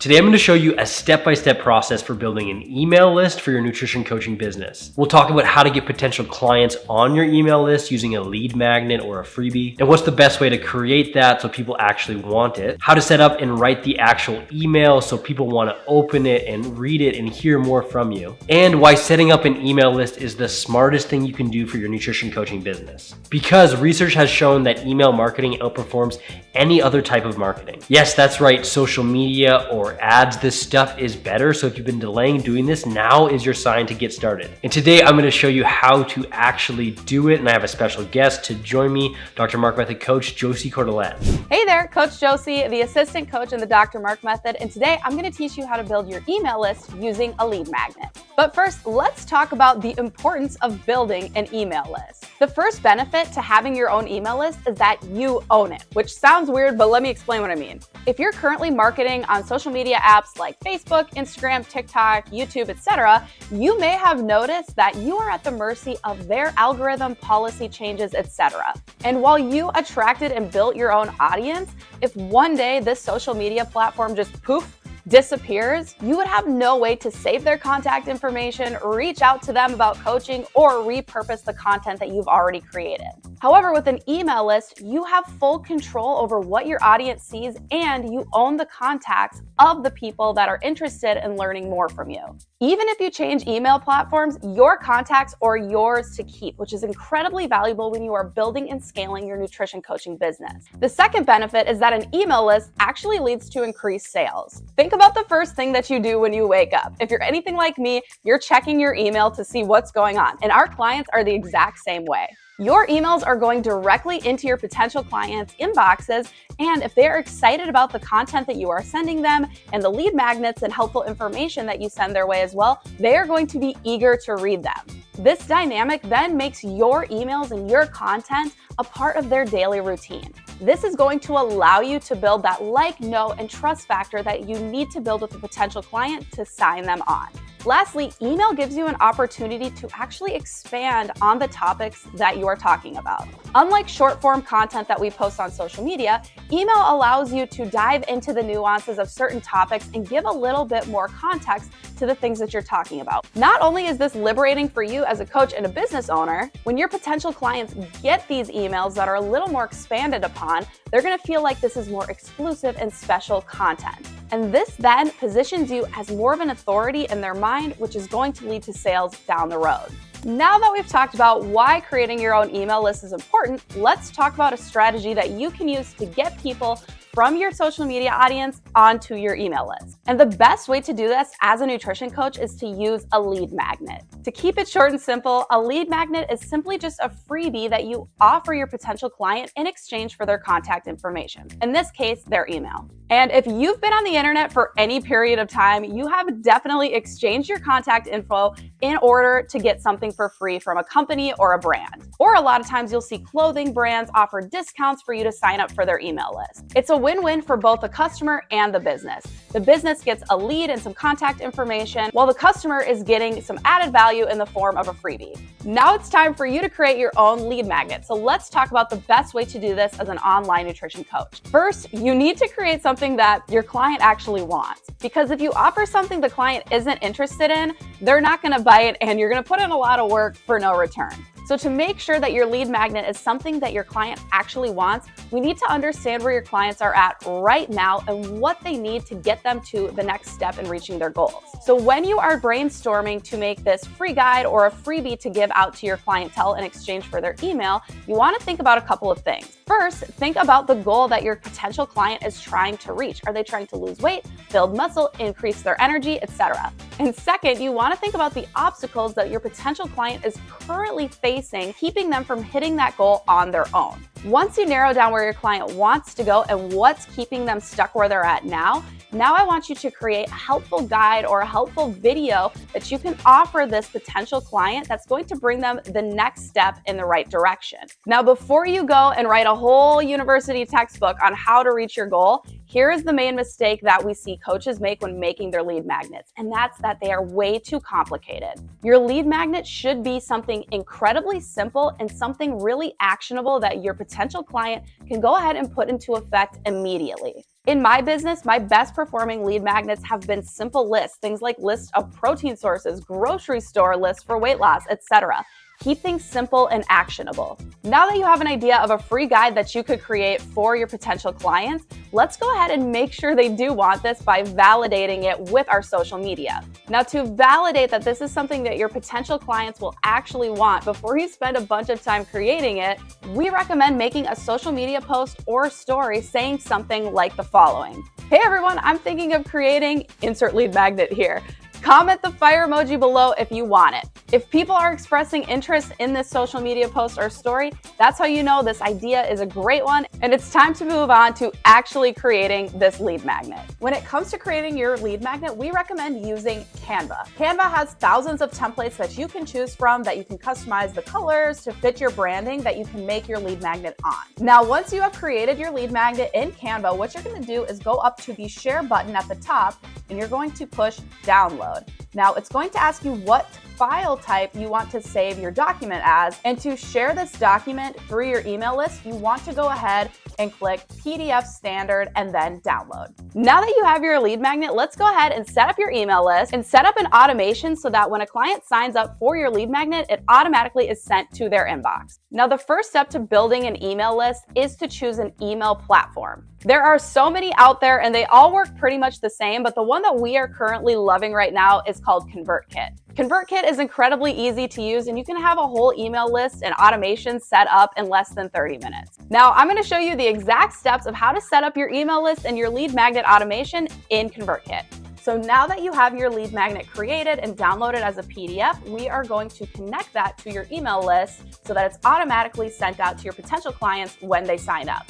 Today, I'm going to show you a step-by-step process for building an email list for your nutrition coaching business. We'll talk about how to get potential clients on your email list using a lead magnet or a freebie, and what's the best way to create that so people actually want it, how to set up and write the actual email so people want to open it and read it and hear more from you, and why setting up an email list is the smartest thing you can do for your nutrition coaching business. Because research has shown that email marketing outperforms any other type of marketing. Yes, that's right, social media or ads, this stuff is better. So if you've been delaying doing this, now is your sign to get started. And today I'm going to show you how to actually do it. And I have a special guest to join me, Dr. Mark Method coach, Josie Cordelet. Hey there, Coach Josie, the assistant coach in the Dr. Mark Method. And today I'm going to teach you how to build your email list using a lead magnet. But first, let's talk about the importance of building an email list. The first benefit to having your own email list is that you own it, which sounds weird, but let me explain what I mean. If you're currently marketing on social media apps like Facebook, Instagram, TikTok, YouTube, etc., you may have noticed that you are at the mercy of their algorithm, policy changes, etc. And while you attracted and built your own audience, if one day this social media platform just poof, disappears, you would have no way to save their contact information, reach out to them about coaching, or repurpose the content that you've already created. However, with an email list, you have full control over what your audience sees, and you own the contacts of the people that are interested in learning more from you. Even if you change email platforms, your contacts are yours to keep, which is incredibly valuable when you are building and scaling your nutrition coaching business. The second benefit is that an email list actually leads to increased sales. Think about the first thing that you do when you wake up. If you're anything like me, you're checking your email to see what's going on, and our clients are the exact same way. Your emails are going directly into your potential clients' inboxes, and if they're excited about the content that you are sending them and the lead magnets and helpful information that you send their way as well, they are going to be eager to read them. This dynamic then makes your emails and your content a part of their daily routine. This is going to allow you to build that like, know, and trust factor that you need to build with a potential client to sign them on. Lastly, email gives you an opportunity to actually expand on the topics that you are talking about. Unlike short-form content that we post on social media, email allows you to dive into the nuances of certain topics and give a little bit more context to the things that you're talking about. Not only is this liberating for you as a coach and a business owner, when your potential clients get these emails that are a little more expanded upon, they're going to feel like this is more exclusive and special content. And this then positions you as more of an authority in their mind, which is going to lead to sales down the road. Now that we've talked about why creating your own email list is important, let's talk about a strategy that you can use to get people from your social media audience onto your email list. And the best way to do this as a nutrition coach is to use a lead magnet. To keep it short and simple, a lead magnet is simply just a freebie that you offer your potential client in exchange for their contact information. In this case, their email. And if you've been on the internet for any period of time, you have definitely exchanged your contact info in order to get something for free from a company or a brand. Or a lot of times you'll see clothing brands offer discounts for you to sign up for their email list. It's a win-win for both the customer and the business. The business gets a lead and some contact information, while the customer is getting some added value in the form of a freebie. Now it's time for you to create your own lead magnet. So let's talk about the best way to do this as an online nutrition coach. First, you need to create something that your client actually wants. Because if you offer something the client isn't interested in, they're not going to buy it and you're going to put in a lot of work for no return. So to make sure that your lead magnet is something that your client actually wants, we need to understand where your clients are at right now and what they need to get them to the next step in reaching their goals. So when you are brainstorming to make this free guide or a freebie to give out to your clientele in exchange for their email, you want to think about a couple of things. First, think about the goal that your potential client is trying to reach. Are they trying to lose weight, build muscle, increase their energy, etc.? And second, you want to think about the obstacles that your potential client is currently facing, keeping them from hitting that goal on their own. Once you narrow down where your client wants to go and what's keeping them stuck where they're at now I want you to create a helpful guide or a helpful video that you can offer this potential client that's going to bring them the next step in the right direction. Now, before you go and write a whole university textbook on how to reach your goal, Here is the main mistake that we see coaches make when making their lead magnets, and that's that they are way too complicated. Your lead magnet should be something incredibly simple and something really actionable that your potential client can go ahead and put into effect immediately. In my business, my best performing lead magnets have been simple lists, things like lists of protein sources, grocery store lists for weight loss, etc. Keep things simple and actionable. Now that you have an idea of a free guide that you could create for your potential clients, let's go ahead and make sure they do want this by validating it with our social media. Now, to validate that this is something that your potential clients will actually want before you spend a bunch of time creating it, we recommend making a social media post or story saying something like the following. Hey everyone, I'm thinking of creating insert lead magnet here. Comment the fire emoji below if you want it. If people are expressing interest in this social media post or story, that's how you know this idea is a great one and it's time to move on to actually creating this lead magnet. When it comes to creating your lead magnet, we recommend using Canva. Canva has thousands of templates that you can choose from, that you can customize the colors to fit your branding, that you can make your lead magnet on. Now, once you have created your lead magnet in Canva, what you're going to do is go up to the share button at the top and you're going to push download. Now, it's going to ask you what file type you want to save your document as, and to share this document through your email list, you want to go ahead and click PDF standard and then download. Now that you have your lead magnet, let's go ahead and set up your email list and set up an automation so that when a client signs up for your lead magnet, it automatically is sent to their inbox. Now, the first step to building an email list is to choose an email platform. There are so many out there and they all work pretty much the same, but the one that we are currently loving right now is called ConvertKit. ConvertKit is incredibly easy to use and you can have a whole email list and automation set up in less than 30 minutes. Now, I'm going to show you the exact steps of how to set up your email list and your lead magnet automation in ConvertKit. So now that you have your lead magnet created and downloaded as a PDF, we are going to connect that to your email list so that it's automatically sent out to your potential clients when they sign up.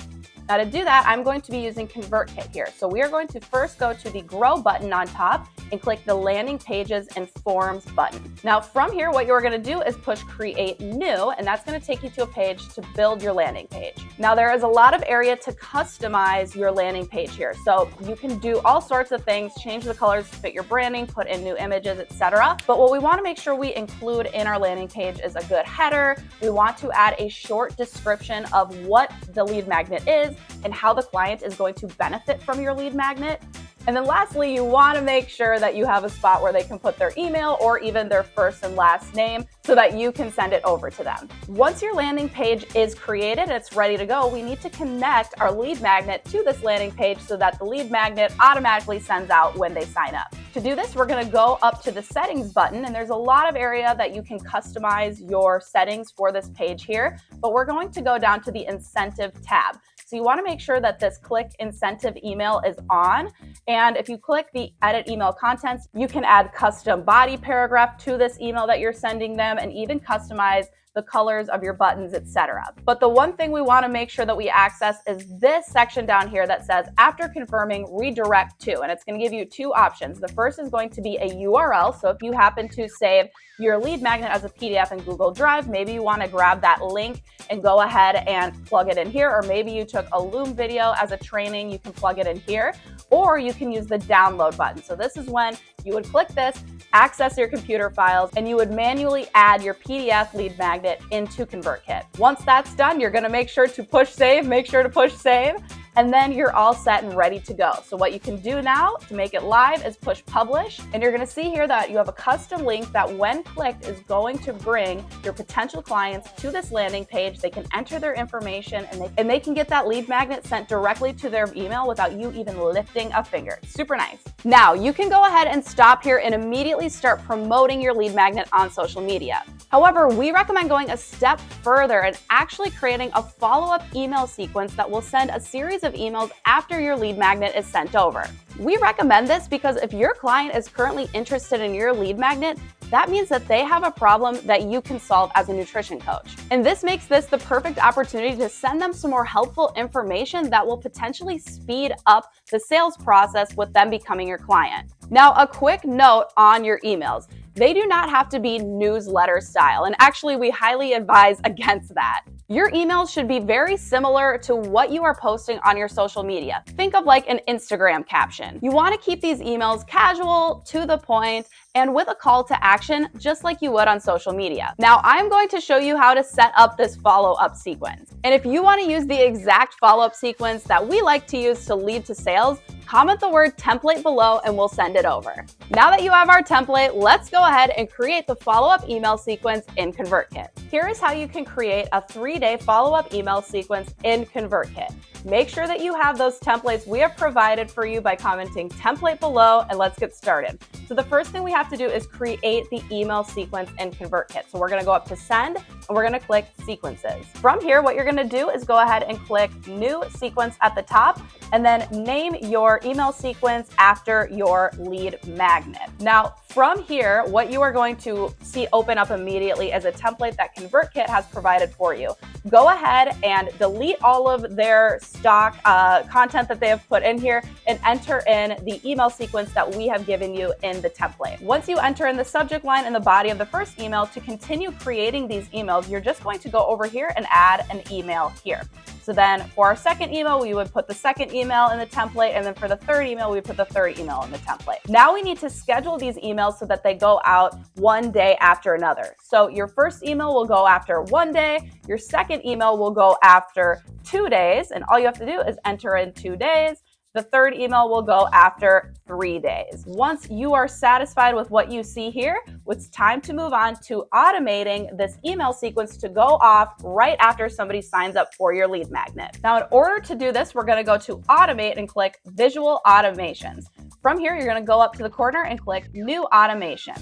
Now, to do that, I'm going to be using ConvertKit here. So we are going to first go to the Grow button on top and click the Landing Pages and Forms button. Now, from here, what you're going to do is push Create New, and that's going to take you to a page to build your landing page. Now, there is a lot of area to customize your landing page here. So you can do all sorts of things, change the colors to fit your branding, put in new images, etc. But what we want to make sure we include in our landing page is a good header. We want to add a short description of what the lead magnet is and how the client is going to benefit from your lead magnet. And then lastly, you want to make sure that you have a spot where they can put their email or even their first and last name so that you can send it over to them. Once your landing page is created and it's ready to go, we need to connect our lead magnet to this landing page so that the lead magnet automatically sends out when they sign up. To do this, we're going to go up to the settings button, and there's a lot of area that you can customize your settings for this page here, but we're going to go down to the incentive tab. So you want to make sure that this click incentive email is on. And if you click the edit email contents, you can add custom body paragraph to this email that you're sending them and even customize the colors of your buttons, etc. But the one thing we want to make sure that we access is this section down here that says after confirming redirect to, and it's going to give you two options. The first is going to be a URL. So if you happen to save your lead magnet as a PDF in Google Drive, maybe you want to grab that link and go ahead and plug it in here, or maybe you took a Loom video as a training, you can plug it in here, or you can use the download button. So this is when you would click this, access your computer files, and you would manually add your PDF lead magnet into ConvertKit. Once that's done, you're going to make sure to push save, and then you're all set and ready to go. So what you can do now to make it live is push publish, and you're going to see here that you have a custom link that when clicked is going to bring your potential clients to this landing page. They can enter their information and they can get that lead magnet sent directly to their email without you even lifting a finger. Super nice. Now you can go ahead and stop here and immediately start promoting your lead magnet on social media. However, we recommend going a step further and actually creating a follow-up email sequence that will send a series of emails after your lead magnet is sent over. We recommend this because if your client is currently interested in your lead magnet, that means that they have a problem that you can solve as a nutrition coach. And this makes this the perfect opportunity to send them some more helpful information that will potentially speed up the sales process with them becoming your client. Now, a quick note on your emails. They do not have to be newsletter style, and actually we highly advise against that. Your emails should be very similar to what you are posting on your social media. Think of like an Instagram caption. You want to keep these emails casual, to the point, and with a call to action, just like you would on social media. Now, I'm going to show you how to set up this follow-up sequence. And if you want to use the exact follow-up sequence that we like to use to lead to sales, comment the word template below and we'll send it over. Now that you have our template, let's go ahead and create the follow-up email sequence in ConvertKit. Here is how you can create a 3-day follow-up email sequence in ConvertKit. Make sure that you have those templates we have provided for you by commenting template below, and let's get started. So the first thing we have to do is create the email sequence in ConvertKit. So we're going to go up to send and we're going to click sequences. From here, what you're going to do is go ahead and click new sequence at the top and then name your email sequence after your lead magnet. Now, from here, what you are going to see open up immediately is a template that ConvertKit has provided for you. Go ahead and delete all of their stock content that they have put in here and enter in the email sequence that we have given you in the template. Once you enter in the subject line and the body of the first email, to continue creating these emails, you're just going to go over here and add an email here. So then for our second email, we would put the second email in the template, and then for the third email, we would put the third email in the template. Now we need to schedule these emails so that they go out one day after another. So your first email will go after 1 day, your second email will go after 2 days, and all you have to do is enter in 2 days. The third email will go after 3 days. Once you are satisfied with what you see here, it's time to move on to automating this email sequence to go off right after somebody signs up for your lead magnet. Now, in order to do this, we're going to go to automate and click visual automations. From here, you're going to go up to the corner and click new automation.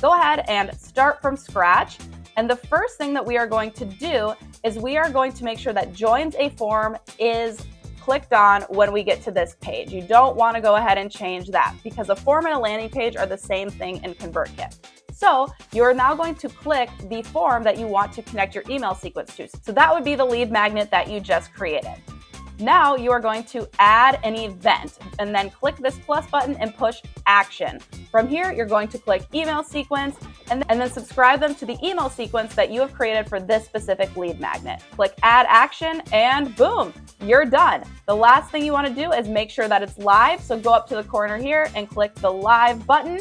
Go ahead and start from scratch. And the first thing that we are going to do is we are going to make sure that joins a form is clicked on when we get to this page. You don't want to go ahead and change that because a form and a landing page are the same thing in ConvertKit. So you're now going to click the form that you want to connect your email sequence to. So that would be the lead magnet that you just created. Now you are going to add an event and then click this plus button and push action. From here, you're going to click email sequence and then subscribe them to the email sequence that you have created for this specific lead magnet. Click add action and boom, you're done. The last thing you want to do is make sure that it's live. So go up to the corner here and click the live button.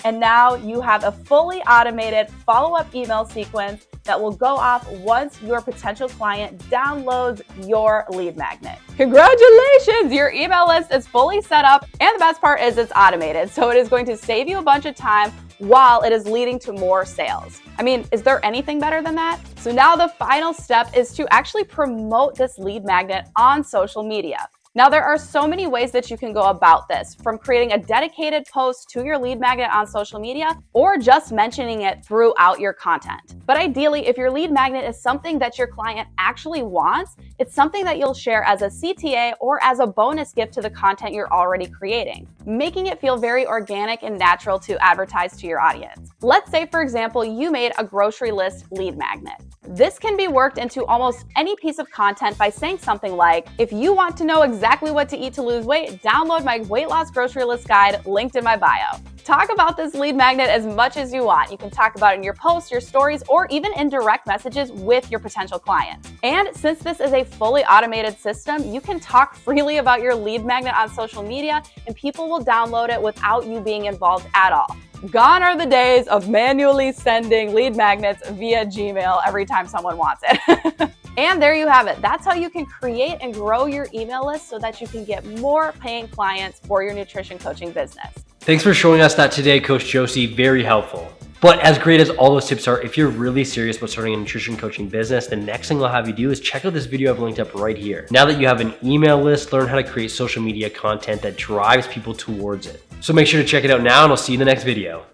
And now you have a fully automated follow-up email sequence that will go off once your potential client downloads your lead magnet. Congratulations! Your email list is fully set up, and the best part is it's automated. So it is going to save you a bunch of time while it is leading to more sales. I mean, is there anything better than that? So now the final step is to actually promote this lead magnet on social media. Now, there are so many ways that you can go about this, from creating a dedicated post to your lead magnet on social media or just mentioning it throughout your content. But ideally, if your lead magnet is something that your client actually wants, it's something that you'll share as a CTA or as a bonus gift to the content you're already creating, making it feel very organic and natural to advertise to your audience. Let's say, for example, you made a grocery list lead magnet. This can be worked into almost any piece of content by saying something like, if you want to know exactly what to eat to lose weight, download my weight loss grocery list guide linked in my bio. Talk about this lead magnet as much as you want. You can talk about it in your posts, your stories, or even in direct messages with your potential clients. And since this is a fully automated system, you can talk freely about your lead magnet on social media and people will download it without you being involved at all. Gone are the days of manually sending lead magnets via Gmail every time someone wants it. And there you have it. That's how you can create and grow your email list so that you can get more paying clients for your nutrition coaching business. Thanks for showing us that today, Coach Josie. Very helpful. But as great as all those tips are, if you're really serious about starting a nutrition coaching business, the next thing I'll have you do is check out this video I've linked up right here. Now that you have an email list, learn how to create social media content that drives people towards it. So make sure to check it out now, and I'll see you in the next video.